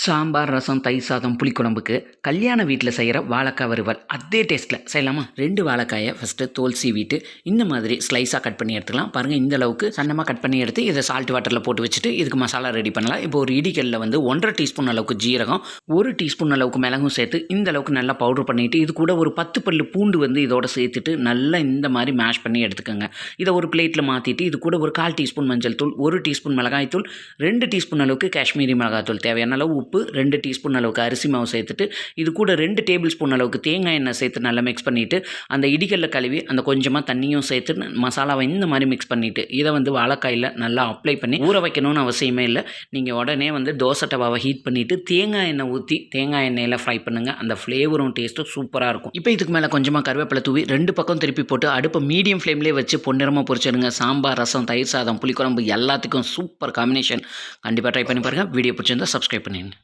சாம்பார், ரசம், தயிர் சாதம், புளிக்குழம்புக்கு கல்யாண வீட்டில் செய்கிற வாழைக்காய் வறுவல் அதே டேஸ்ட்டில் செய்யலாமா? 2 வாழைக்காயை ஃபஸ்ட்டு தோல் சீவிட்டு இந்த மாதிரி ஸ்லைஸாக கட் பண்ணி எடுத்துக்கலாம். பாருங்கள், இந்த அளவுக்கு சன்னமாக கட் பண்ணி எடுத்து இதை சால்ட் வாட்டரில் போட்டு வச்சுட்டு இதுக்கு மசாலா ரெடி பண்ணலாம். இப்போ ஒரு இடிக்கல்லில் வந்து 1.5 டீஸ்பூன் அளவுக்கு ஜீரகம், 1 டீஸ்பூன் அளவுக்கு மிளகும் சேர்த்து இந்த அளவுக்கு நல்லா பவுடர் பண்ணிவிட்டு இது கூட ஒரு 10 பல்லு பூண்டு வந்து இதோட சேர்த்துட்டு நல்லா இந்த மாதிரி மேஷ் பண்ணி எடுத்துக்கோங்க. இதை ஒரு பிளேட்டில் மாற்றிட்டு இது கூட ஒரு 1/4 டீஸ்பூன் மஞ்சள் தூள், 1 டீஸ்பூன் மிளகாய் தூள், 2 டீஸ்பூன் அளவுக்கு காஷ்மீரி மிளகாய் தூள், தேவையான அளவு உப்பு, 2 டீஸ்பூன் அளவுக்கு அரிசி மாவு சேர்த்துட்டு இது கூட 2 டேபிள் ஸ்பூன் அளவுக்கு தேங்காய் எண்ணெய் சேர்த்து நல்லா மிக்ஸ் பண்ணிவிட்டு அந்த இடிக்கல்ல கழுவி அந்த கொஞ்சமாக தண்ணியும் சேர்த்து மசாலாவை இந்த மாதிரி மிக்ஸ் பண்ணிவிட்டு இதை வந்து வாழைக்காயில் நல்லா அப்ளை பண்ணி ஊற வைக்கணும்னு அவசியமே இல்லை. நீங்கள் உடனே வந்து தோசை டவாவை ஹீட் பண்ணிவிட்டு தேங்காய் எண்ணெய் ஊற்றி தேங்காய் எண்ணெயில் ஃப்ரை பண்ணுங்கள். அந்த ஃப்ளேவரும் டேஸ்ட்டும் சூப்பராக இருக்கும். இப்போ இதுக்கு மேலே கொஞ்சமாக கருவேப்பிலை தூவி 2 பக்கம் திருப்பி போட்டு அடுப்பை மீடியம் ஃப்ளேம்லேயே வச்சு பொன்னிறமாக பொரிச்சிடுங்க. சாம்பார், ரசம், தயிர் சாதம், புளிக்குழம்பு எல்லாத்துக்கும் சூப்பர் காம்பினேஷன். கண்டிப்பாக ட்ரை பண்ணி பாருங்கள். வீடியோ பிடிச்சிருந்தால் சப்ஸ்கிரைப் பண்ணிடுங்க.